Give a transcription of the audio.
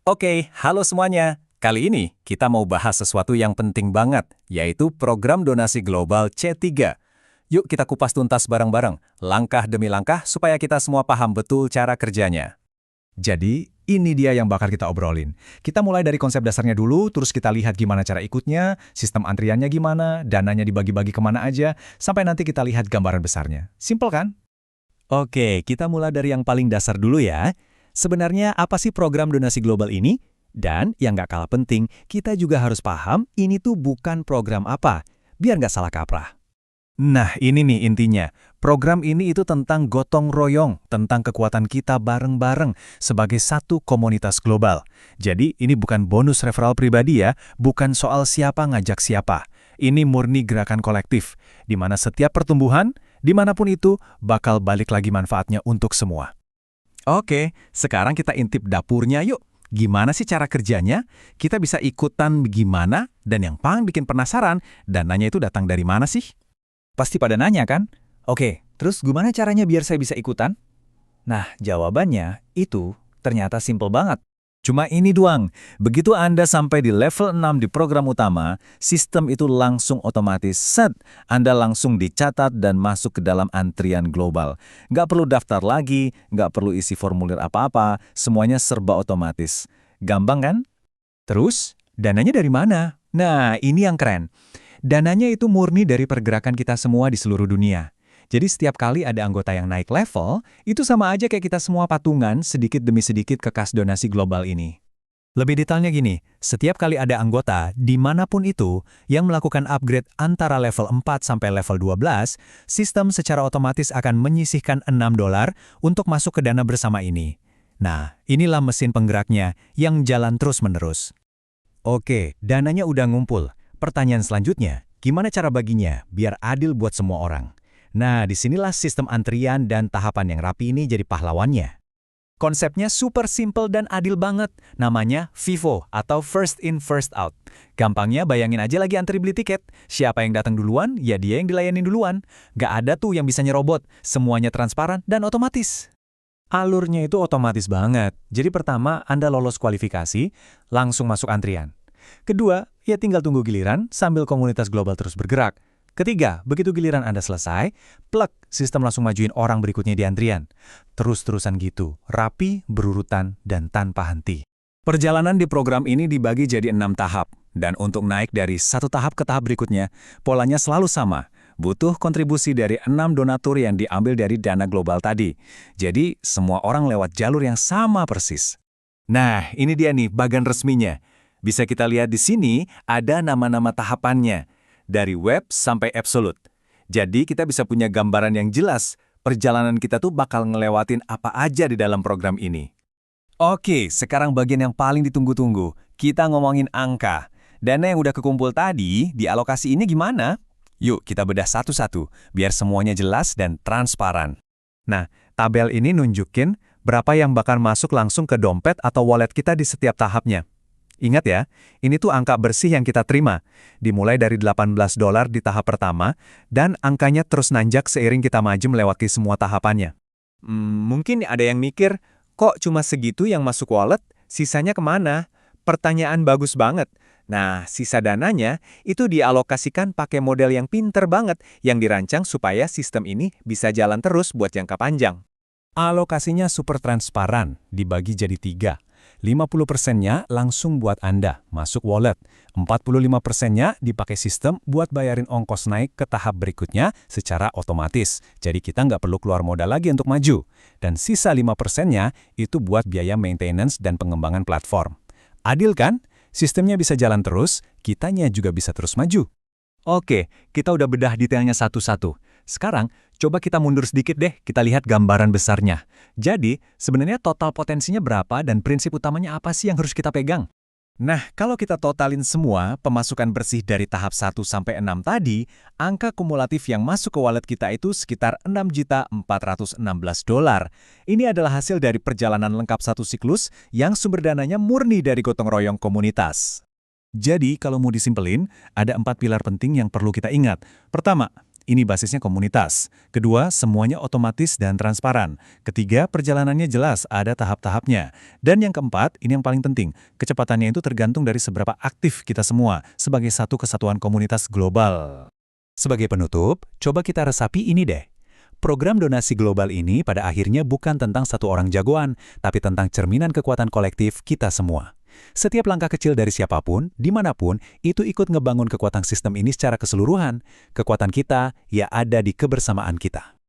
Oke, halo semuanya. Kali ini kita mau bahas sesuatu yang penting banget, yaitu program donasi global C3. Yuk kita kupas tuntas bareng-bareng, langkah demi langkah supaya kita semua paham betul cara kerjanya. Jadi, ini dia yang bakal kita obrolin. Kita mulai dari konsep dasarnya dulu, terus kita lihat gimana cara ikutnya, sistem antriannya gimana, dananya dibagi-bagi kemana aja, sampai nanti kita lihat gambaran besarnya. Simpel kan? Oke, kita mulai dari yang paling dasar dulu ya. Sebenarnya apa sih program donasi global ini? Dan yang nggak kalah penting, kita juga harus paham ini tuh bukan program apa, biar nggak salah kaprah. Nah, ini nih intinya. Program ini itu tentang gotong royong, tentang kekuatan kita bareng-bareng sebagai satu komunitas global. Jadi, ini bukan bonus referral pribadi ya, bukan soal siapa ngajak siapa. Ini murni gerakan kolektif, di mana setiap pertumbuhan, dimanapun itu, bakal balik lagi manfaatnya untuk semua. Oke, sekarang kita intip dapurnya yuk. Gimana sih cara kerjanya? Kita bisa ikutan gimana? Dan yang paling bikin penasaran, dananya itu datang dari mana sih? Pasti pada nanya kan? Oke, terus gimana caranya biar saya bisa ikutan? Nah, jawabannya itu ternyata simpel banget. Cuma ini doang, begitu Anda sampai di level 6 di program utama, sistem itu langsung otomatis set. Anda langsung dicatat dan masuk ke dalam antrian global. Nggak perlu daftar lagi, nggak perlu isi formulir apa-apa, semuanya serba otomatis. Gampang kan? Terus, dananya dari mana? Nah, ini yang keren. Dananya itu murni dari pergerakan kita semua di seluruh dunia. Jadi setiap kali ada anggota yang naik level, itu sama aja kayak kita semua patungan sedikit demi sedikit ke kas donasi global ini. Lebih detailnya gini, setiap kali ada anggota, dimanapun itu, yang melakukan upgrade antara level 4 sampai level 12, sistem secara otomatis akan menyisihkan $6 untuk masuk ke dana bersama ini. Nah, inilah mesin penggeraknya yang jalan terus-menerus. Oke, dananya udah ngumpul. Pertanyaan selanjutnya, gimana cara baginya biar adil buat semua orang? Nah, disinilah sistem antrian dan tahapan yang rapi ini jadi pahlawannya. Konsepnya super simple dan adil banget. Namanya FIFO atau First In First Out. Gampangnya bayangin aja lagi antri beli tiket. Siapa yang datang duluan, ya dia yang dilayani duluan. Gak ada tuh yang bisa nyerobot. Semuanya transparan dan otomatis. Alurnya itu otomatis banget. Jadi pertama, Anda lolos kualifikasi, langsung masuk antrian. Kedua, ya tinggal tunggu giliran sambil komunitas global terus bergerak. Ketiga, begitu giliran Anda selesai, plek, sistem langsung majuin orang berikutnya di antrian. Terus-terusan gitu, rapi, berurutan, dan tanpa henti. Perjalanan di program ini dibagi jadi 6 tahap. Dan untuk naik dari satu tahap ke tahap berikutnya, polanya selalu sama. Butuh kontribusi dari 6 donatur yang diambil dari dana global tadi. Jadi, semua orang lewat jalur yang sama persis. Nah, ini dia nih bagan resminya. Bisa kita lihat di sini, ada nama-nama tahapannya. Dari web sampai absolute. Jadi kita bisa punya gambaran yang jelas, perjalanan kita tuh bakal ngelewatin apa aja di dalam program ini. Oke, sekarang bagian yang paling ditunggu-tunggu. Kita ngomongin angka. Dana yang udah kekumpul tadi, di alokasi ini gimana? Yuk kita bedah satu-satu, biar semuanya jelas dan transparan. Nah, tabel ini nunjukin berapa yang bakal masuk langsung ke dompet atau wallet kita di setiap tahapnya. Ingat ya, ini tuh angka bersih yang kita terima. Dimulai dari $18 di tahap pertama, dan angkanya terus nanjak seiring kita maju melewati semua tahapannya. Mungkin ada yang mikir, kok cuma segitu yang masuk wallet, sisanya kemana? Pertanyaan bagus banget. Nah, sisa dananya itu dialokasikan pakai model yang pinter banget, yang dirancang supaya sistem ini bisa jalan terus buat jangka panjang. Alokasinya super transparan, dibagi jadi 3. 50%-nya langsung buat Anda, masuk wallet. 45%-nya dipakai sistem buat bayarin ongkos naik ke tahap berikutnya secara otomatis. Jadi kita nggak perlu keluar modal lagi untuk maju. Dan sisa 5%-nya itu buat biaya maintenance dan pengembangan platform. Adil kan? Sistemnya bisa jalan terus, kitanya juga bisa terus maju. Oke, kita udah bedah detailnya satu-satu. Sekarang, coba kita mundur sedikit deh, kita lihat gambaran besarnya. Jadi, sebenarnya total potensinya berapa dan prinsip utamanya apa sih yang harus kita pegang? Nah, kalau kita totalin semua pemasukan bersih dari tahap 1 sampai 6 tadi, angka kumulatif yang masuk ke wallet kita itu sekitar $6.416. Ini adalah hasil dari perjalanan lengkap satu siklus yang sumber dananya murni dari gotong royong komunitas. Jadi, kalau mau disimpelin, ada 4 pilar penting yang perlu kita ingat. Pertama, ini basisnya komunitas. Kedua, semuanya otomatis dan transparan. Ketiga, perjalanannya jelas, ada tahap-tahapnya. Dan yang keempat, ini yang paling penting, kecepatannya itu tergantung dari seberapa aktif kita semua sebagai satu kesatuan komunitas global. Sebagai penutup, coba kita resapi ini deh. Program donasi global ini pada akhirnya bukan tentang satu orang jagoan, tapi tentang cerminan kekuatan kolektif kita semua. Setiap langkah kecil dari siapapun, dimanapun, itu ikut ngebangun kekuatan sistem ini secara keseluruhan. Kekuatan kita, ya ada di kebersamaan kita.